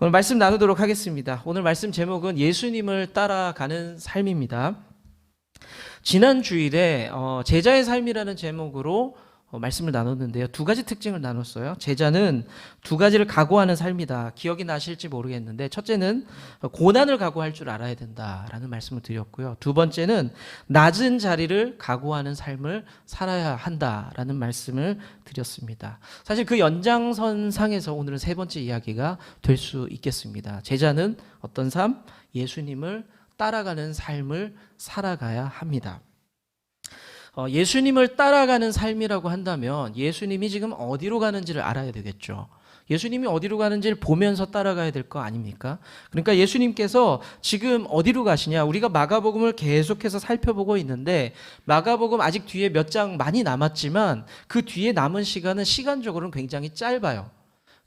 오늘 말씀 나누도록 하겠습니다. 오늘 말씀 제목은 예수님을 따라가는 삶입니다. 지난 주일에 제자의 삶이라는 제목으로 말씀을 나눴는데요. 두 가지 특징을 나눴어요. 제자는 두 가지를 각오하는 삶이다. 기억이 나실지 모르겠는데, 첫째는 고난을 각오할 줄 알아야 된다라는 말씀을 드렸고요. 두 번째는 낮은 자리를 각오하는 삶을 살아야 한다라는 말씀을 드렸습니다. 사실 그 연장선상에서 오늘은 세 번째 이야기가 될 수 있겠습니다. 제자는 어떤 삶? 예수님을 따라가는 삶을 살아가야 합니다. 예수님을 따라가는 삶이라고 한다면 예수님이 지금 어디로 가는지를 알아야 되겠죠. 예수님이 어디로 가는지를 보면서 따라가야 될 거 아닙니까? 그러니까 예수님께서 지금 어디로 가시냐? 우리가 마가복음을 계속해서 살펴보고 있는데, 마가복음 아직 뒤에 몇 장 많이 남았지만 그 뒤에 남은 시간은 시간적으로는 굉장히 짧아요.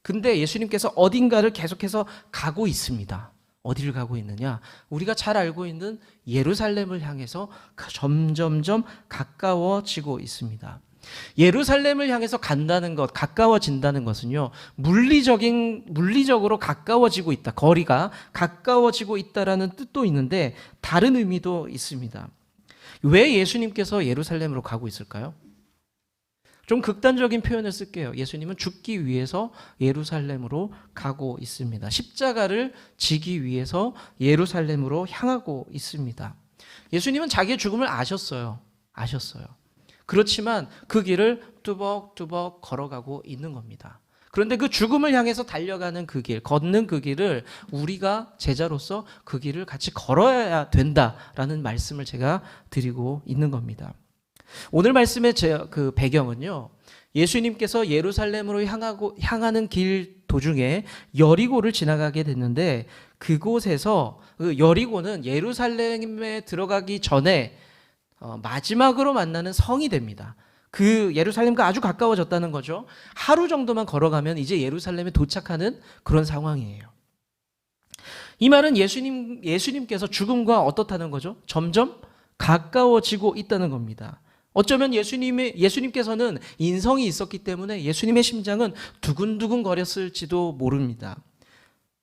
근데 예수님께서 어딘가를 계속해서 가고 있습니다. 어디를 가고 있느냐? 우리가 잘 알고 있는 예루살렘을 향해서 점점점 가까워지고 있습니다. 예루살렘을 향해서 간다는 것, 가까워진다는 것은요, 물리적으로 가까워지고 있다. 거리가 가까워지고 있다라는 뜻도 있는데 다른 의미도 있습니다. 왜 예수님께서 예루살렘으로 가고 있을까요? 좀 극단적인 표현을 쓸게요. 예수님은 죽기 위해서 예루살렘으로 가고 있습니다. 십자가를 지기 위해서 예루살렘으로 향하고 있습니다. 예수님은 자기의 죽음을 아셨어요. 그렇지만 그 길을 뚜벅뚜벅 걸어가고 있는 겁니다. 그런데 그 죽음을 향해서 달려가는 그 길, 걷는 그 길을 우리가 제자로서 그 길을 같이 걸어야 된다라는 말씀을 제가 드리고 있는 겁니다. 오늘 말씀의 그 배경은요, 예수님께서 예루살렘으로 향하는 길 도중에 여리고를 지나가게 됐는데, 그곳에서 여리고는 예루살렘에 들어가기 전에 마지막으로 만나는 성이 됩니다. 그 예루살렘과 아주 가까워졌다는 거죠. 하루 정도만 걸어가면 이제 예루살렘에 도착하는 그런 상황이에요. 이 말은 예수님께서 죽음과 어떻다는 거죠? 점점 가까워지고 있다는 겁니다. 어쩌면 예수님께서는 인성이 있었기 때문에 예수님의 심장은 두근두근 거렸을지도 모릅니다.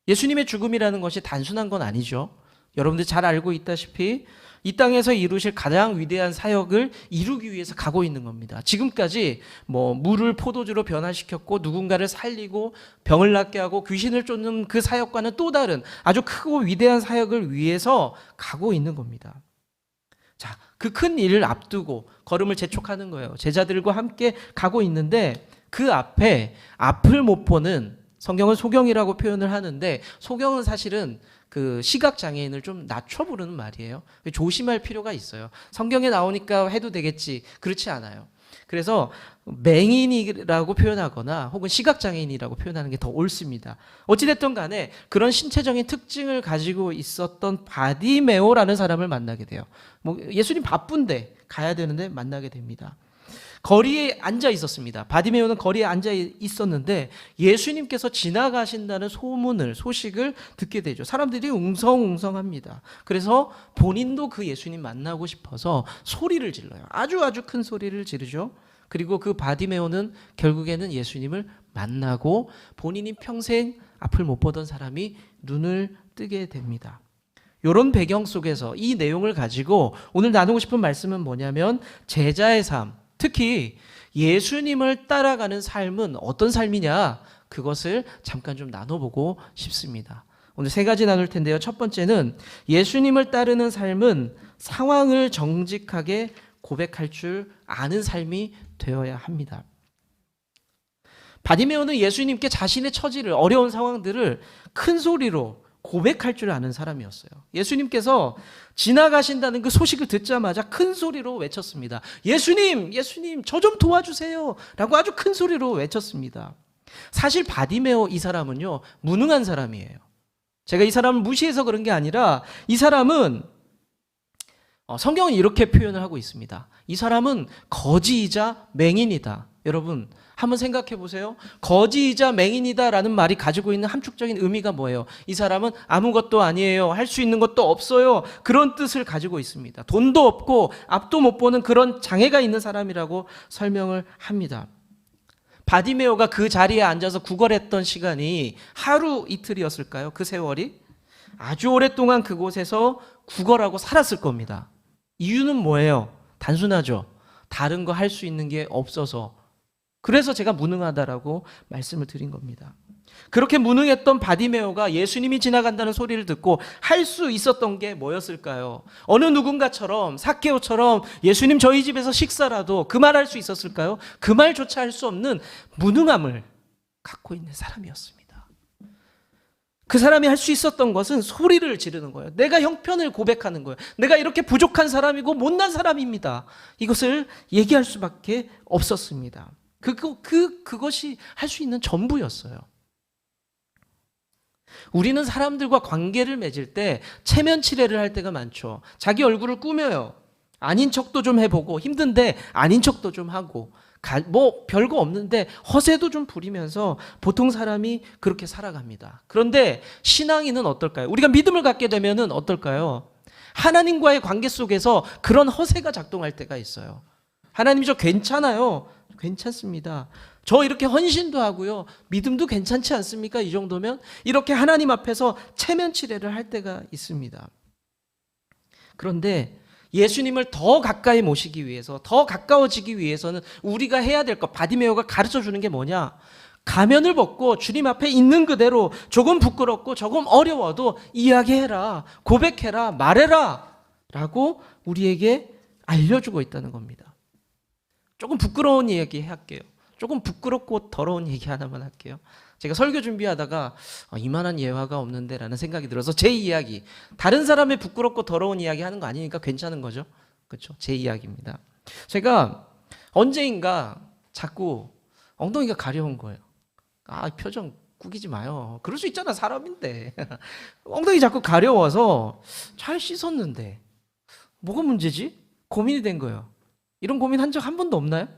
예수님의 죽음이라는 것이 단순한 건 아니죠. 여러분들 잘 알고 있다시피 이 땅에서 이루실 가장 위대한 사역을 이루기 위해서 가고 있는 겁니다. 지금까지 물을 포도주로 변화시켰고 누군가를 살리고 병을 낫게 하고 귀신을 쫓는 그 사역과는 또 다른 아주 크고 위대한 사역을 위해서 가고 있는 겁니다. 자, 그 큰 일을 앞두고 걸음을 재촉하는 거예요. 제자들과 함께 가고 있는데 그 앞을 못 보는, 성경은 소경이라고 표현을 하는데 소경은 사실은 그 시각장애인을 좀 낮춰 부르는 말이에요. 조심할 필요가 있어요. 성경에 나오니까 해도 되겠지, 그렇지 않아요. 그래서 맹인이라고 표현하거나 혹은 시각장애인이라고 표현하는 게 더 옳습니다. 어찌됐든 간에 그런 신체적인 특징을 가지고 있었던 바디메오라는 사람을 만나게 돼요. 예수님 바쁜데 가야 되는데 만나게 됩니다. 거리에 앉아 있었습니다. 바디메오는 거리에 앉아 있었는데 예수님께서 지나가신다는 소식을 듣게 되죠. 사람들이 웅성웅성합니다. 그래서 본인도 그 예수님 만나고 싶어서 소리를 질러요. 아주 큰 소리를 지르죠. 그리고 그 바디메오는 결국에는 예수님을 만나고 본인이 평생 앞을 못 보던 사람이 눈을 뜨게 됩니다. 이런 배경 속에서 이 내용을 가지고 오늘 나누고 싶은 말씀은 뭐냐면, 제자의 삶, 특히 예수님을 따라가는 삶은 어떤 삶이냐, 그것을 잠깐 좀 나눠보고 싶습니다. 오늘 세 가지 나눌 텐데요. 첫 번째는 예수님을 따르는 삶은 상황을 정직하게 고백할 줄 아는 삶이 되어야 합니다. 바디메오는 예수님께 자신의 처지를, 어려운 상황들을 큰 소리로 고백할 줄 아는 사람이었어요. 예수님께서 지나가신다는 그 소식을 듣자마자 큰 소리로 외쳤습니다. 예수님, 저 좀 도와주세요 라고 아주 큰 소리로 외쳤습니다. 사실 바디메오 이 사람은요, 무능한 사람이에요. 제가 이 사람을 무시해서 그런 게 아니라 이 사람은 성경은 이렇게 표현을 하고 있습니다. 이 사람은 거지이자 맹인이다. 여러분 한번 생각해 보세요. 거지이자 맹인이다라는 말이 가지고 있는 함축적인 의미가 뭐예요? 이 사람은 아무것도 아니에요. 할 수 있는 것도 없어요. 그런 뜻을 가지고 있습니다. 돈도 없고 앞도 못 보는 그런 장애가 있는 사람이라고 설명을 합니다. 바디메오가 그 자리에 앉아서 구걸했던 시간이 하루 이틀이었을까요? 그 세월이? 아주 오랫동안 그곳에서 구걸하고 살았을 겁니다. 이유는 뭐예요? 단순하죠. 다른 거 할 수 있는 게 없어서. 그래서 제가 무능하다라고 말씀을 드린 겁니다. 그렇게 무능했던 바디메오가 예수님이 지나간다는 소리를 듣고 할 수 있었던 게 뭐였을까요? 어느 누군가처럼, 삭개오처럼 예수님 저희 집에서 식사라도 그 말 할 수 있었을까요? 그 말조차 할 수 없는 무능함을 갖고 있는 사람이었습니다. 그 사람이 할 수 있었던 것은 소리를 지르는 거예요. 내가 형편을 고백하는 거예요. 내가 이렇게 부족한 사람이고 못난 사람입니다. 이것을 얘기할 수밖에 없었습니다. 그것이 할 수 있는 전부였어요. 우리는 사람들과 관계를 맺을 때 체면치레를 할 때가 많죠. 자기 얼굴을 꾸며요. 아닌 척도 좀 해보고, 힘든데 아닌 척도 좀 하고, 뭐 별거 없는데 허세도 좀 부리면서 보통 사람이 그렇게 살아갑니다. 그런데 신앙인은 어떨까요? 우리가 믿음을 갖게 되면은 어떨까요? 하나님과의 관계 속에서 그런 허세가 작동할 때가 있어요. 하나님 저 괜찮아요. 괜찮습니다. 저 이렇게 헌신도 하고요. 믿음도 괜찮지 않습니까? 이 정도면 이렇게 하나님 앞에서 체면치레를 할 때가 있습니다. 그런데 예수님을 더 가까이 모시기 위해서, 더 가까워지기 위해서는 우리가 해야 될 것, 바디메오가 가르쳐 주는 게 뭐냐? 가면을 벗고 주님 앞에 있는 그대로 조금 부끄럽고 조금 어려워도 이야기해라, 고백해라, 말해라 라고 우리에게 알려주고 있다는 겁니다. 조금 부끄러운 이야기 할게요. 조금 부끄럽고 더러운 얘기 하나만 할게요. 제가 설교 준비하다가 이만한 예화가 없는데 라는 생각이 들어서 제 이야기, 다른 사람의 부끄럽고 더러운 이야기 하는 거 아니니까 괜찮은 거죠. 그렇죠? 제 이야기입니다. 제가 언제인가 자꾸 엉덩이가 가려운 거예요. 표정 꾸기지 마요. 그럴 수 있잖아, 사람인데. 엉덩이 자꾸 가려워서 잘 씻었는데 뭐가 문제지? 고민이 된 거예요. 이런 고민 한 적 한 번도 없나요?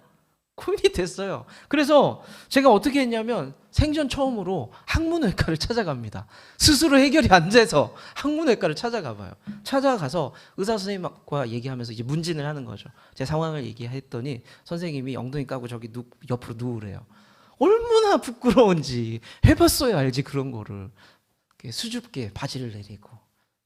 고민이 됐어요. 그래서 제가 어떻게 했냐면 생전 처음으로 학문외과를 찾아갑니다. 스스로 해결이 안 돼서 학문외과를 찾아가 봐요. 찾아가서 의사 선생님과 얘기하면서 이제 문진을 하는 거죠. 제 상황을 얘기했더니 선생님이 엉덩이 까고 저기 옆으로 누우래요. 얼마나 부끄러운지 해봤어야 알지 그런 거를. 수줍게 바지를 내리고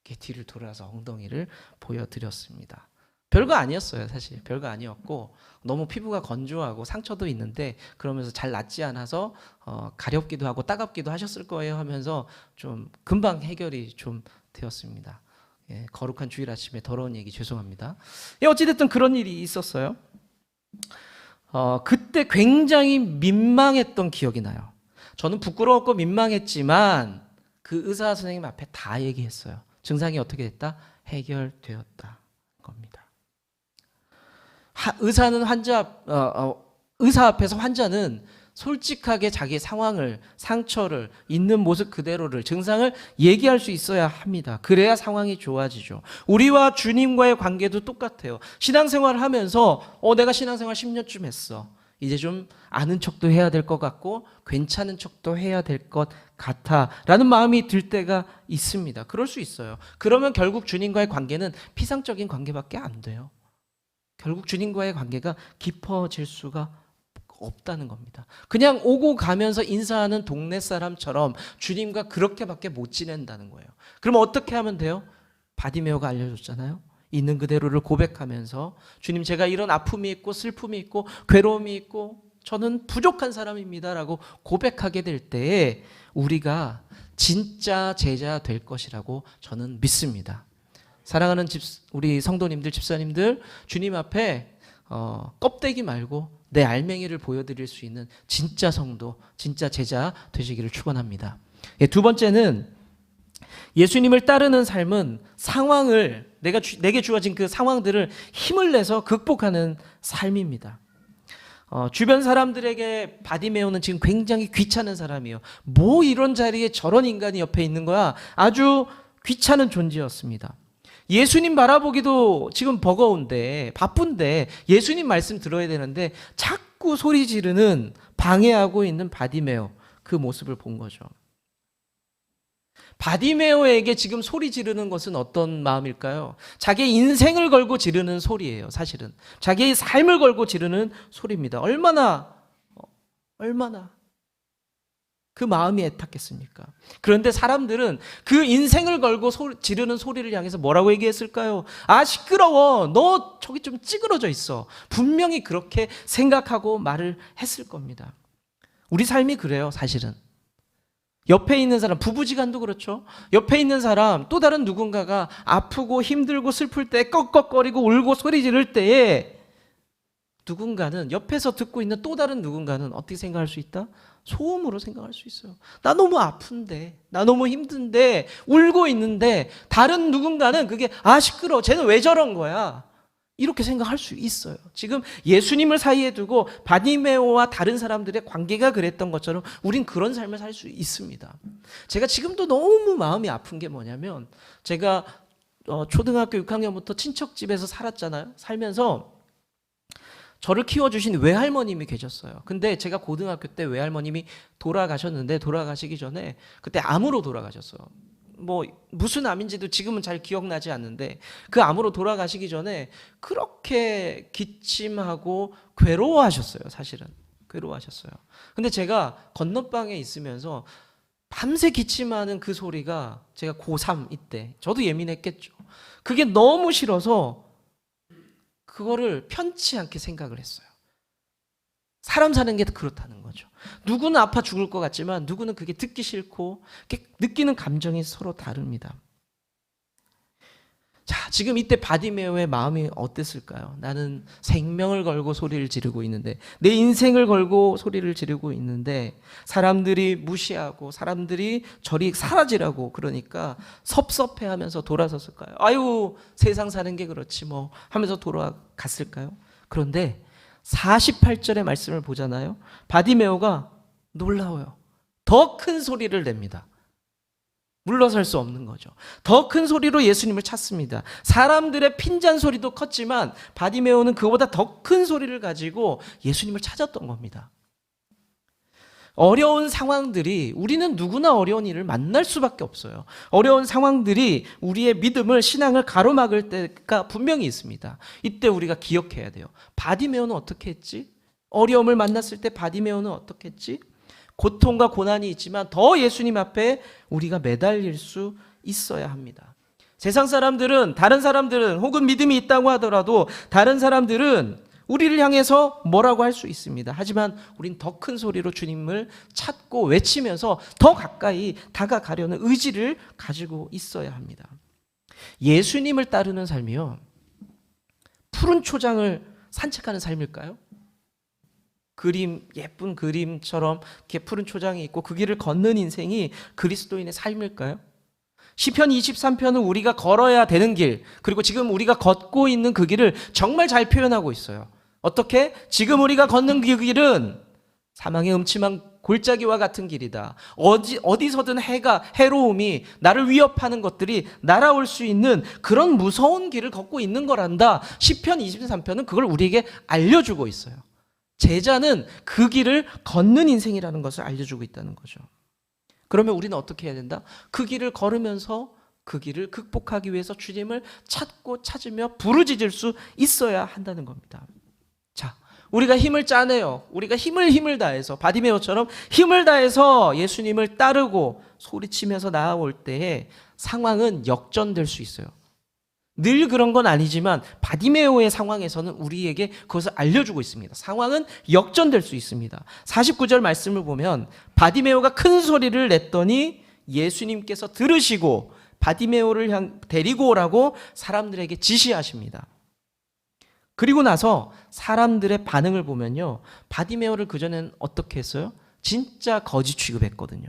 뒤를 돌아서 엉덩이를 보여드렸습니다. 별거 아니었어요. 사실 별거 아니었고 너무 피부가 건조하고 상처도 있는데 그러면서 잘 낫지 않아서 가렵기도 하고 따갑기도 하셨을 거예요 하면서 좀 금방 해결이 좀 되었습니다. 예, 거룩한 주일 아침에 더러운 얘기 죄송합니다. 예, 어찌됐든 그런 일이 있었어요. 그때 굉장히 민망했던 기억이 나요. 저는 부끄러웠고 민망했지만 그 의사 선생님 앞에 다 얘기했어요. 증상이 어떻게 됐다? 해결되었다 겁니다. 의사는 의사 앞에서 환자는 솔직하게 자기 상황을, 상처를, 있는 모습 그대로를, 증상을 얘기할 수 있어야 합니다. 그래야 상황이 좋아지죠. 우리와 주님과의 관계도 똑같아요. 신앙생활을 하면서 내가 신앙생활 10년쯤 했어. 이제 좀 아는 척도 해야 될 것 같고 괜찮은 척도 해야 될 것 같아 라는 마음이 들 때가 있습니다. 그럴 수 있어요. 그러면 결국 주님과의 관계는 피상적인 관계밖에 안 돼요. 결국 주님과의 관계가 깊어질 수가 없다는 겁니다. 그냥 오고 가면서 인사하는 동네 사람처럼 주님과 그렇게밖에 못 지낸다는 거예요. 그럼 어떻게 하면 돼요? 바디메오가 알려줬잖아요. 있는 그대로를 고백하면서 주님 제가 이런 아픔이 있고 슬픔이 있고 괴로움이 있고 저는 부족한 사람입니다 라고 고백하게 될 때에 우리가 진짜 제자 될 것이라고 저는 믿습니다. 사랑하는 우리 성도님들, 집사님들, 주님 앞에 껍데기 말고 내 알맹이를 보여드릴 수 있는 진짜 성도, 진짜 제자 되시기를 축원합니다. 예, 두 번째는 예수님을 따르는 삶은 상황을, 내게 주어진 그 상황들을 힘을 내서 극복하는 삶입니다. 주변 사람들에게 바디메오는 지금 굉장히 귀찮은 사람이에요. 뭐 이런 자리에 저런 인간이 옆에 있는 거야. 아주 귀찮은 존재였습니다. 예수님 바라보기도 지금 버거운데 바쁜데 예수님 말씀 들어야 되는데 자꾸 소리 지르는 방해하고 있는 바디메오, 그 모습을 본 거죠. 바디메오에게 지금 소리 지르는 것은 어떤 마음일까요? 자기의 인생을 걸고 지르는 소리예요. 사실은 자기의 삶을 걸고 지르는 소리입니다. 얼마나 얼마나 그 마음이 애탔겠습니까? 그런데 사람들은 그 인생을 걸고 지르는 소리를 향해서 뭐라고 얘기했을까요? 아, 시끄러워. 너 저기 좀 찌그러져 있어. 분명히 그렇게 생각하고 말을 했을 겁니다. 우리 삶이 그래요, 사실은. 옆에 있는 사람, 부부지간도 그렇죠. 옆에 있는 사람, 또 다른 누군가가 아프고 힘들고 슬플 때 꺽꺽거리고 울고 소리 지를 때에 누군가는, 옆에서 듣고 있는 또 다른 누군가는 어떻게 생각할 수 있다? 소음으로 생각할 수 있어요. 나 너무 아픈데, 나 너무 힘든데, 울고 있는데 다른 누군가는 그게 아, 시끄러워. 쟤는 왜 저런 거야? 이렇게 생각할 수 있어요. 지금 예수님을 사이에 두고 바디메오와 다른 사람들의 관계가 그랬던 것처럼 우린 그런 삶을 살 수 있습니다. 제가 지금도 너무 마음이 아픈 게 뭐냐면, 제가 초등학교 6학년부터 친척집에서 살았잖아요. 살면서 저를 키워주신 외할머님이 계셨어요. 근데 제가 고등학교 때 외할머님이 돌아가셨는데, 돌아가시기 전에 그때 암으로 돌아가셨어요. 뭐 무슨 암인지도 지금은 잘 기억나지 않는데, 그 암으로 돌아가시기 전에 그렇게 기침하고 괴로워하셨어요. 사실은 괴로워하셨어요. 근데 제가 건너방에 있으면서 밤새 기침하는 그 소리가, 제가 고3 이때 저도 예민했겠죠. 그게 너무 싫어서 그거를 편치 않게 생각을 했어요. 사람 사는 게 그렇다는 거죠. 누구는 아파 죽을 것 같지만 누구는 그게 듣기 싫고, 느끼는 감정이 서로 다릅니다. 자, 지금 이때 바디메오의 마음이 어땠을까요? 나는 생명을 걸고 소리를 지르고 있는데, 내 인생을 걸고 소리를 지르고 있는데 사람들이 무시하고 사람들이 저리 사라지라고 그러니까 섭섭해하면서 돌아섰을까요? 아유, 세상 사는 게 그렇지 뭐 하면서 돌아갔을까요? 그런데 48절의 말씀을 보잖아요. 바디메오가 놀라워요. 더 큰 소리를 냅니다. 물러설 수 없는 거죠. 더 큰 소리로 예수님을 찾습니다. 사람들의 핀잔 소리도 컸지만 바디메오는 그보다 더 큰 소리를 가지고 예수님을 찾았던 겁니다. 어려운 상황들이, 우리는 누구나 어려운 일을 만날 수밖에 없어요. 어려운 상황들이 우리의 믿음을, 신앙을 가로막을 때가 분명히 있습니다. 이때 우리가 기억해야 돼요. 바디메오는 어떻게 했지? 어려움을 만났을 때 바디메오는 어떻게 했지? 고통과 고난이 있지만 더 예수님 앞에 우리가 매달릴 수 있어야 합니다. 세상 사람들은, 다른 사람들은, 혹은 믿음이 있다고 하더라도 다른 사람들은 우리를 향해서 뭐라고 할 수 있습니다. 하지만 우린 더 큰 소리로 주님을 찾고 외치면서 더 가까이 다가가려는 의지를 가지고 있어야 합니다. 예수님을 따르는 삶이요, 푸른 초장을 산책하는 삶일까요? 예쁜 그림처럼 이렇게 푸른 초장이 있고 그 길을 걷는 인생이 그리스도인의 삶일까요? 시편 23편은 우리가 걸어야 되는 길, 그리고 지금 우리가 걷고 있는 그 길을 정말 잘 표현하고 있어요. 어떻게? 지금 우리가 걷는 그 길은 사망의 음침한 골짜기와 같은 길이다. 어디서든 해로움이, 나를 위협하는 것들이 날아올 수 있는 그런 무서운 길을 걷고 있는 거란다. 시편 23편은 그걸 우리에게 알려주고 있어요. 제자는 그 길을 걷는 인생이라는 것을 알려주고 있다는 거죠. 그러면 우리는 어떻게 해야 된다? 그 길을 걸으면서 그 길을 극복하기 위해서 주님을 찾고 찾으며 부르짖을 수 있어야 한다는 겁니다. 자, 우리가 힘을 짜내요. 우리가 힘을 다해서, 바디메오처럼 힘을 다해서 예수님을 따르고 소리치면서 나아올 때에 상황은 역전될 수 있어요. 늘 그런 건 아니지만 바디메오의 상황에서는 우리에게 그것을 알려주고 있습니다. 상황은 역전될 수 있습니다. 49절 말씀을 보면 바디메오가 큰 소리를 냈더니 예수님께서 들으시고 바디메오를 데리고 오라고 사람들에게 지시하십니다. 그리고 나서 사람들의 반응을 보면요, 바디메오를 그전엔 어떻게 했어요? 진짜 거지 취급했거든요.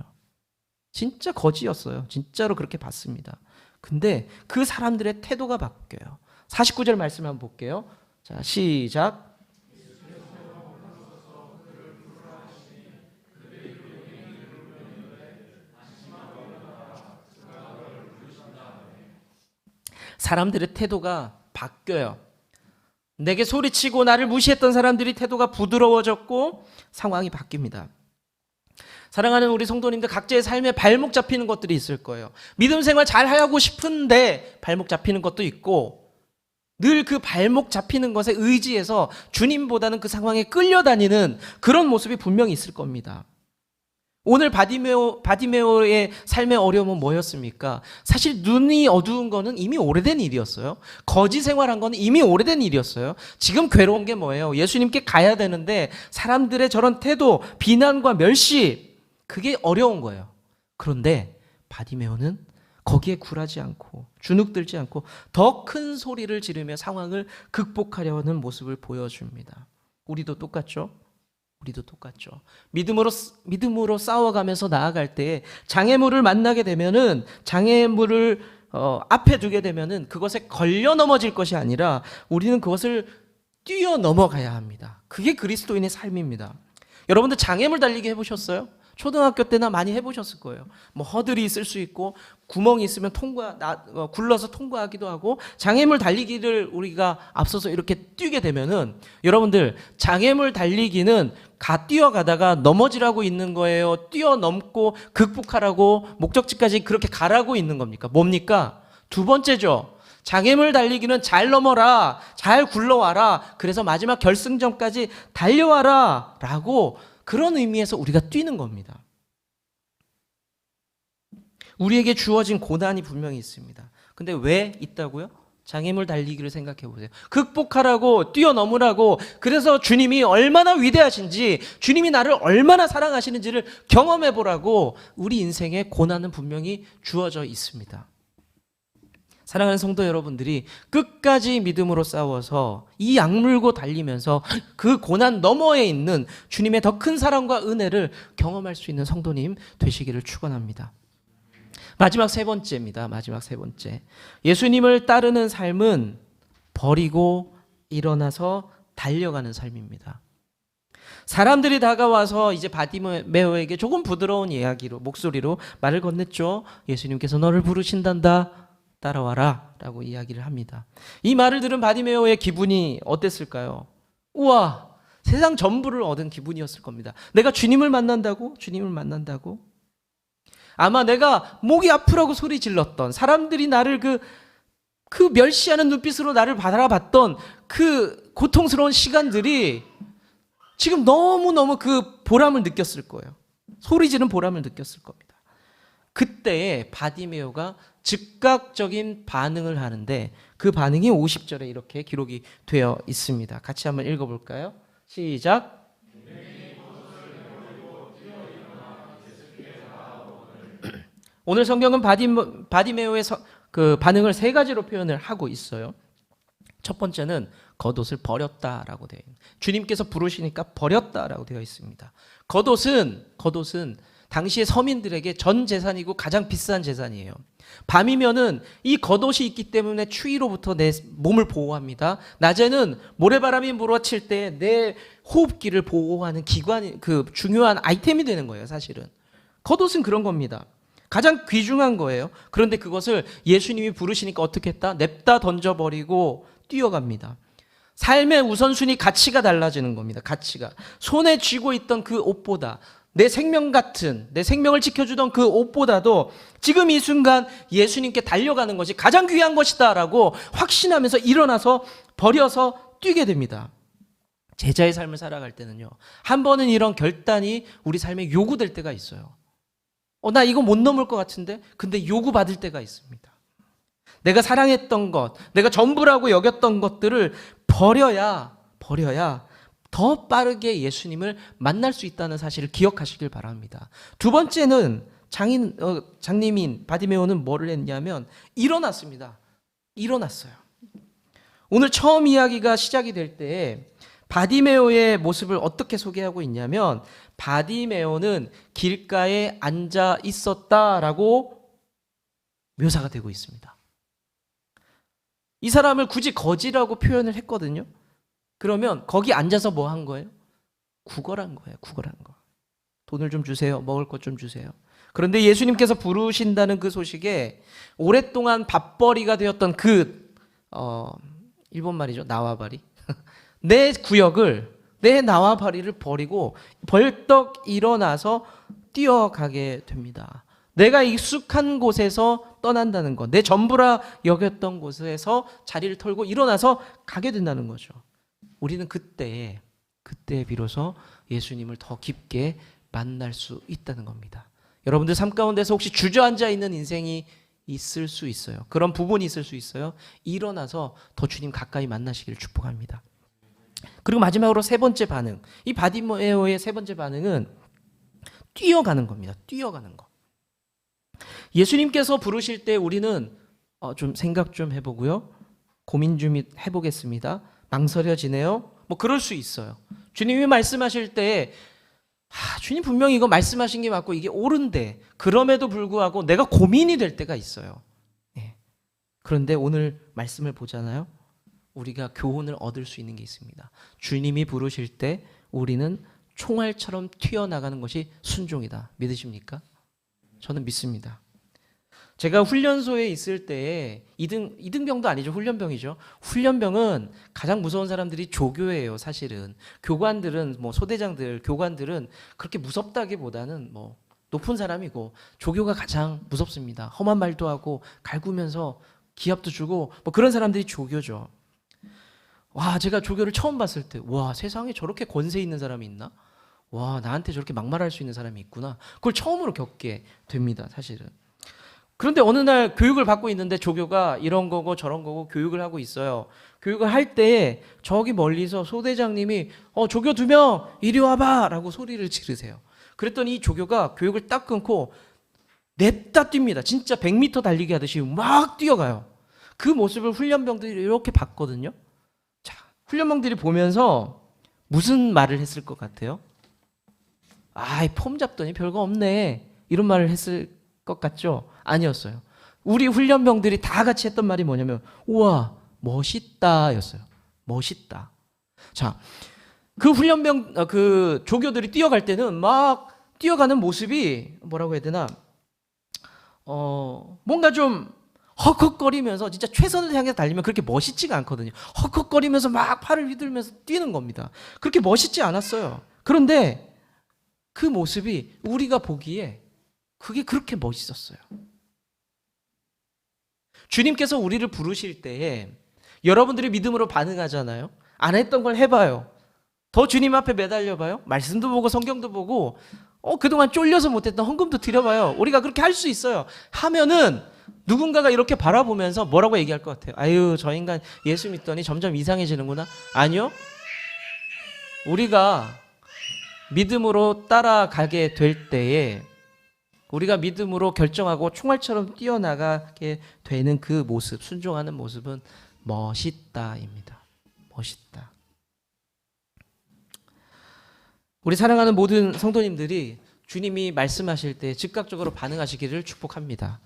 진짜 거지였어요. 진짜로 그렇게 봤습니다. 근데 그 사람들의 태도가 바뀌어요. 49절 말씀 한번 볼게요. 자, 시작. 사람들의 태도가 바뀌어요. 내게 소리치고 나를 무시했던 사람들이 태도가 부드러워졌고 상황이 바뀝니다. 사랑하는 우리 성도님들, 각자의 삶에 발목 잡히는 것들이 있을 거예요. 믿음 생활 잘 하고 싶은데 발목 잡히는 것도 있고, 늘 그 발목 잡히는 것에 의지해서 주님보다는 그 상황에 끌려다니는 그런 모습이 분명히 있을 겁니다. 오늘 바디메오의 삶의 어려움은 뭐였습니까? 사실 눈이 어두운 거는 이미 오래된 일이었어요. 거지 생활한 거는 이미 오래된 일이었어요. 지금 괴로운 게 뭐예요? 예수님께 가야 되는데 사람들의 저런 태도, 비난과 멸시, 그게 어려운 거예요. 그런데 바디메오는 거기에 굴하지 않고 주눅들지 않고 더 큰 소리를 지르며 상황을 극복하려는 모습을 보여줍니다. 우리도 똑같죠? 우리도 똑같죠. 믿음으로 싸워가면서 나아갈 때 장애물을 만나게 되면은 장애물을 앞에 두게 되면은 그것에 걸려 넘어질 것이 아니라 우리는 그것을 뛰어 넘어가야 합니다. 그게 그리스도인의 삶입니다. 여러분들 장애물 달리기 해보셨어요? 초등학교 때나 많이 해보셨을 거예요. 뭐 허들이 있을 수 있고 구멍이 있으면 굴러서 통과하기도 하고 장애물 달리기를 우리가 앞서서 이렇게 뛰게 되면은 여러분들 장애물 달리기는 뛰어가다가 넘어지라고 있는 거예요? 뛰어넘고 극복하라고 목적지까지 그렇게 가라고 있는 겁니까? 뭡니까? 두 번째죠. 장애물 달리기는 잘 넘어라, 잘 굴러와라, 그래서 마지막 결승점까지 달려와라 라고 그런 의미에서 우리가 뛰는 겁니다. 우리에게 주어진 고난이 분명히 있습니다. 근데 왜 있다고요? 장애물 달리기를 생각해 보세요. 극복하라고, 뛰어넘으라고, 그래서 주님이 얼마나 위대하신지, 주님이 나를 얼마나 사랑하시는지를 경험해 보라고 우리 인생에 고난은 분명히 주어져 있습니다. 사랑하는 성도 여러분들이 끝까지 믿음으로 싸워서 이 악물고 달리면서 그 고난 너머에 있는 주님의 더 큰 사랑과 은혜를 경험할 수 있는 성도님 되시기를 축원합니다. 마지막 세 번째입니다. 마지막 세 번째. 예수님을 따르는 삶은 버리고 일어나서 달려가는 삶입니다. 사람들이 다가와서 이제 바디메오에게 조금 부드러운 이야기로 목소리로 말을 건넸죠. 예수님께서 너를 부르신단다. 따라와라 라고 이야기를 합니다. 이 말을 들은 바디메오의 기분이 어땠을까요? 우와, 세상 전부를 얻은 기분이었을 겁니다. 내가 주님을 만난다고? 주님을 만난다고? 아마 내가 목이 아프라고 소리 질렀던 사람들이 나를 그 멸시하는 눈빛으로 나를 바라봤던 그 고통스러운 시간들이 지금 너무너무 그 보람을 느꼈을 거예요. 소리 지른 보람을 느꼈을 겁니다. 그때에 바디메오가 즉각적인 반응을 하는데 그 반응이 50절에 이렇게 기록이 되어 있습니다. 같이 한번 읽어볼까요? 시작. 오늘 성경은 바디메오의 그 반응을 세 가지로 표현을 하고 있어요. 첫 번째는 겉옷을 버렸다라고 되어 있습니다. 주님께서 부르시니까 버렸다라고 되어 있습니다. 겉옷은 당시의 서민들에게 전 재산이고 가장 비싼 재산이에요. 밤이면은 이 겉옷이 있기 때문에 추위로부터 내 몸을 보호합니다. 낮에는 모래바람이 몰아칠 때 내 호흡기를 보호하는 그 중요한 아이템이 되는 거예요, 사실은. 겉옷은 그런 겁니다. 가장 귀중한 거예요. 그런데 그것을 예수님이 부르시니까 어떻게 했다? 냅다 던져버리고 뛰어갑니다. 삶의 우선순위 가치가 달라지는 겁니다. 가치가. 손에 쥐고 있던 그 옷보다 내 생명 같은, 내 생명을 지켜주던 그 옷보다도 지금 이 순간 예수님께 달려가는 것이 가장 귀한 것이다라고 확신하면서 일어나서 버려서 뛰게 됩니다. 제자의 삶을 살아갈 때는요, 한 번은 이런 결단이 우리 삶에 요구될 때가 있어요. 나 이거 못 넘을 것 같은데? 근데 요구받을 때가 있습니다. 내가 사랑했던 것, 내가 전부라고 여겼던 것들을 버려야 더 빠르게 예수님을 만날 수 있다는 사실을 기억하시길 바랍니다. 두 번째는 장님인 바디메오는 뭐를 했냐면 일어났습니다. 일어났어요. 오늘 처음 이야기가 시작이 될 때 바디메오의 모습을 어떻게 소개하고 있냐면 바디메오는 길가에 앉아 있었다라고 묘사가 되고 있습니다. 이 사람을 굳이 거지라고 표현을 했거든요. 그러면 거기 앉아서 뭐 한 거예요? 구걸한 거예요. 구걸한 거. 돈을 좀 주세요. 먹을 것 좀 주세요. 그런데 예수님께서 부르신다는 그 소식에 오랫동안 밥벌이가 되었던 일본 말이죠. 나와바리. 내 구역을, 내 나와바리를 버리고 벌떡 일어나서 뛰어가게 됩니다. 내가 익숙한 곳에서 떠난다는 것, 내 전부라 여겼던 곳에서 자리를 털고 일어나서 가게 된다는 거죠. 우리는 그때에 비로소 예수님을 더 깊게 만날 수 있다는 겁니다. 여러분들 삶 가운데서 혹시 주저앉아 있는 인생이 있을 수 있어요. 그런 부분이 있을 수 있어요. 일어나서 더 주님 가까이 만나시기를 축복합니다. 그리고 마지막으로 세 번째 반응. 이 바디메오의 세 번째 반응은 뛰어가는 겁니다. 뛰어가는 거. 예수님께서 부르실 때 우리는 좀 생각 좀 해보고요. 고민 좀 해보겠습니다. 망설여지네요. 뭐 그럴 수 있어요. 주님이 말씀하실 때 주님 분명히 이거 말씀하신 게 맞고 이게 옳은데 그럼에도 불구하고 내가 고민이 될 때가 있어요. 예. 그런데 오늘 말씀을 보잖아요. 우리가 교훈을 얻을 수 있는 게 있습니다. 주님이 부르실 때 우리는 총알처럼 튀어나가는 것이 순종이다. 믿으십니까? 저는 믿습니다. 제가 훈련소에 있을 때 이등병도 아니죠. 훈련병이죠. 훈련병은 가장 무서운 사람들이 조교예요. 사실은 교관들은 뭐 소대장들, 교관들은 그렇게 무섭다기보다는 뭐 높은 사람이고 조교가 가장 무섭습니다. 험한 말도 하고 갈구면서 기합도 주고 뭐 그런 사람들이 조교죠. 와, 제가 조교를 처음 봤을 때 와, 세상에 저렇게 권세 있는 사람이 있나? 와, 나한테 저렇게 막말할 수 있는 사람이 있구나. 그걸 처음으로 겪게 됩니다. 사실은. 그런데 어느 날 교육을 받고 있는데 조교가 이런 거고 저런 거고 교육을 하고 있어요. 교육을 할 때에 저기 멀리서 소대장님이 조교 2명 이리 와봐 라고 소리를 지르세요. 그랬더니 이 조교가 교육을 딱 끊고 냅다 뜁니다. 진짜 100m 달리기 하듯이 막 뛰어가요. 그 모습을 훈련병들이 이렇게 봤거든요. 자, 훈련병들이 보면서 무슨 말을 했을 것 같아요? 아이, 폼 잡더니 별거 없네 이런 말을 했을 것 같죠? 아니었어요. 우리 훈련병들이 다 같이 했던 말이 뭐냐면 우와 멋있다 였어요. 멋있다. 자, 그 훈련병 그 조교들이 뛰어갈 때는 막 뛰어가는 모습이 뭐라고 해야 되나 뭔가 좀 헉헉거리면서 진짜 최선을 향해서 달리면 그렇게 멋있지가 않거든요. 헉헉거리면서 막 팔을 휘둘면서 뛰는 겁니다. 그렇게 멋있지 않았어요. 그런데 그 모습이 우리가 보기에 그게 그렇게 멋있었어요. 주님께서 우리를 부르실 때에 여러분들이 믿음으로 반응하잖아요. 안 했던 걸 해봐요. 더 주님 앞에 매달려봐요. 말씀도 보고 성경도 보고 그동안 쫄려서 못했던 헌금도 드려봐요. 우리가 그렇게 할 수 있어요. 하면은 누군가가 이렇게 바라보면서 뭐라고 얘기할 것 같아요? 아유, 저 인간 예수 믿더니 점점 이상해지는구나. 아니요. 우리가 믿음으로 따라가게 될 때에 우리가 믿음으로 결정하고 총알처럼 뛰어나가게 되는 그 모습, 순종하는 모습은 멋있다입니다. 멋있다. 우리 사랑하는 모든 성도님들이 주님이 말씀하실 때 즉각적으로 반응하시기를 축복합니다.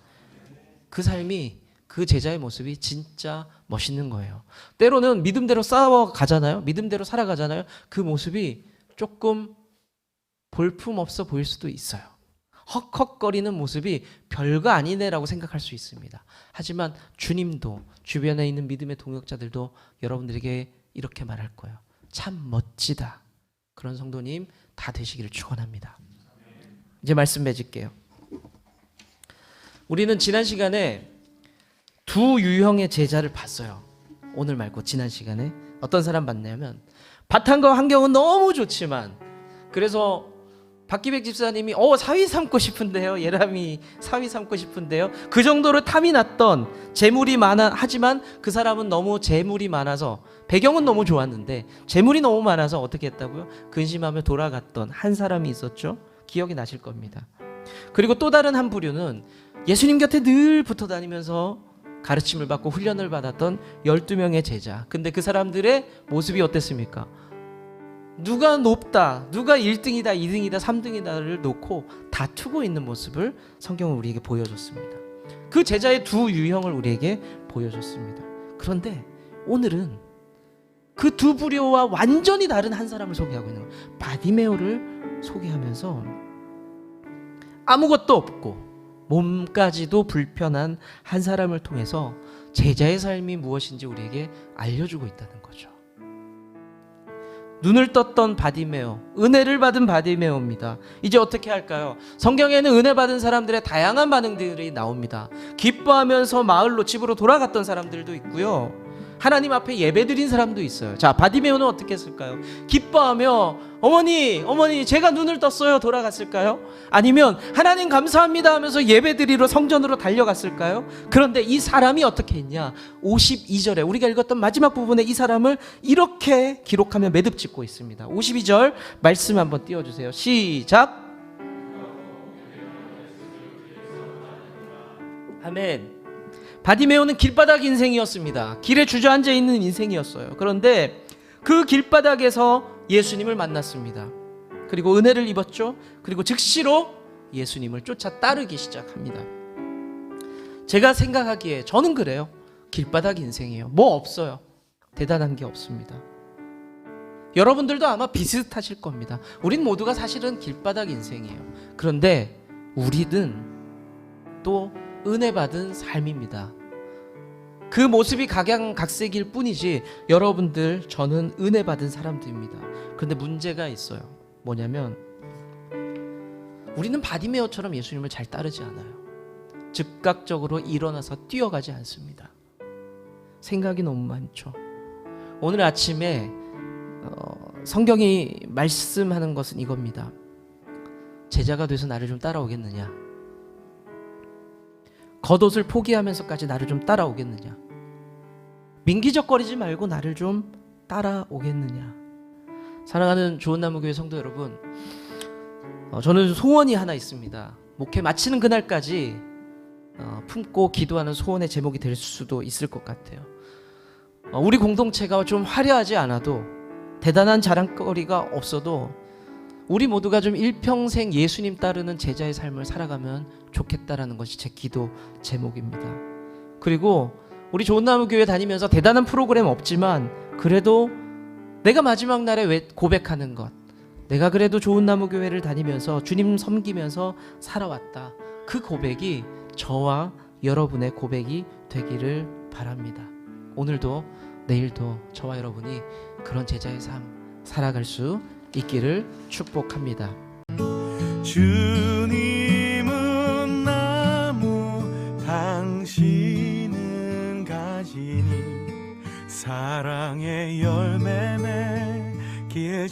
그 삶이 그 제자의 모습이 진짜 멋있는 거예요. 때로는 믿음대로 싸워가잖아요. 믿음대로 살아가잖아요. 그 모습이 조금 볼품없어 보일 수도 있어요. 헉헉거리는 모습이 별거 아니네라고 생각할 수 있습니다. 하지만 주님도 주변에 있는 믿음의 동역자들도 여러분들에게 이렇게 말할 거예요. 참 멋지다. 그런 성도님 다 되시기를 축원합니다. 이제 말씀 맺을게요. 우리는 지난 시간에 두 유형의 제자를 봤어요. 오늘 말고 지난 시간에 어떤 사람 봤냐면 바탕과 환경은 너무 좋지만 그래서 박기백 집사님이 사위 삼고 싶은데요. 예람이 사위 삼고 싶은데요. 그 정도로 탐이 났던 재물이 많아 하지만 그 사람은 너무 재물이 많아서 배경은 너무 좋았는데 재물이 너무 많아서 어떻게 했다고요? 근심하며 돌아갔던 한 사람이 있었죠. 기억이 나실 겁니다. 그리고 또 다른 한 부류는 예수님 곁에 늘 붙어 다니면서 가르침을 받고 훈련을 받았던 12명의 제자. 근데 그 사람들의 모습이 어땠습니까? 누가 높다, 누가 1등이다, 2등이다, 3등이다를 놓고 다투고 있는 모습을 성경은 우리에게 보여줬습니다. 그 제자의 두 유형을 우리에게 보여줬습니다. 그런데 오늘은 그 두 부류와 완전히 다른 한 사람을 소개하고 있는 거예요. 바디메오를 소개하면서 아무것도 없고 몸까지도 불편한 한 사람을 통해서 제자의 삶이 무엇인지 우리에게 알려주고 있다는 거죠. 눈을 떴던 바디메오, 은혜를 받은 바디메오입니다. 이제 어떻게 할까요? 성경에는 은혜 받은 사람들의 다양한 반응들이 나옵니다. 기뻐하면서 마을로 집으로 돌아갔던 사람들도 있고요, 하나님 앞에 예배드린 사람도 있어요. 자, 바디메오는 어떻게 했을까요? 기뻐하며 어머니 제가 눈을 떴어요 돌아갔을까요? 아니면 하나님 감사합니다 하면서 예배드리러 성전으로 달려갔을까요? 그런데 이 사람이 어떻게 했냐? 52절에 우리가 읽었던 마지막 부분에 이 사람을 이렇게 기록하며 매듭 짓고 있습니다. 52절 말씀 한번 띄워주세요. 시작. 아멘. 바디메오는 길바닥 인생이었습니다. 길에 주저앉아 있는 인생이었어요. 그런데 그 길바닥에서 예수님을 만났습니다. 그리고 은혜를 입었죠. 그리고 즉시로 예수님을 쫓아 따르기 시작합니다. 제가 생각하기에 저는 그래요. 길바닥 인생이에요. 뭐 없어요. 대단한 게 없습니다. 여러분들도 아마 비슷하실 겁니다. 우린 모두가 사실은 길바닥 인생이에요. 그런데 우리는 또 은혜 받은 삶입니다. 그 모습이 각양각색일 뿐이지 여러분들, 저는 은혜 받은 사람들입니다. 그런데 문제가 있어요. 뭐냐면 우리는 바디메오처럼 예수님을 잘 따르지 않아요. 즉각적으로 일어나서 뛰어가지 않습니다. 생각이 너무 많죠. 오늘 아침에 성경이 말씀하는 것은 이겁니다. 제자가 돼서 나를 좀 따라오겠느냐? 겉옷을 포기하면서까지 나를 좀 따라오겠느냐? 민기적거리지 말고 나를 좀 따라오겠느냐? 사랑하는 좋은나무교회 성도 여러분, 저는 소원이 하나 있습니다. 목회 마치는 그날까지 품고 기도하는 소원의 제목이 될 수도 있을 것 같아요. 우리 공동체가 좀 화려하지 않아도, 대단한 자랑거리가 없어도 우리 모두가 좀 일평생 예수님 따르는 제자의 삶을 살아가면 좋겠다라는 것이 제 기도 제목입니다. 그리고 우리 좋은나무교회 다니면서 대단한 프로그램 없지만 그래도 내가 마지막 날에 고백하는 것, 내가 그래도 좋은나무교회를 다니면서 주님 섬기면서 살아왔다, 그 고백이 저와 여러분의 고백이 되기를 바랍니다. 오늘도 내일도 저와 여러분이 그런 제자의 삶 살아갈 수 있기를 축복합니다. 주님은 나무, 당신은 가지니 사랑의 열매 맺기에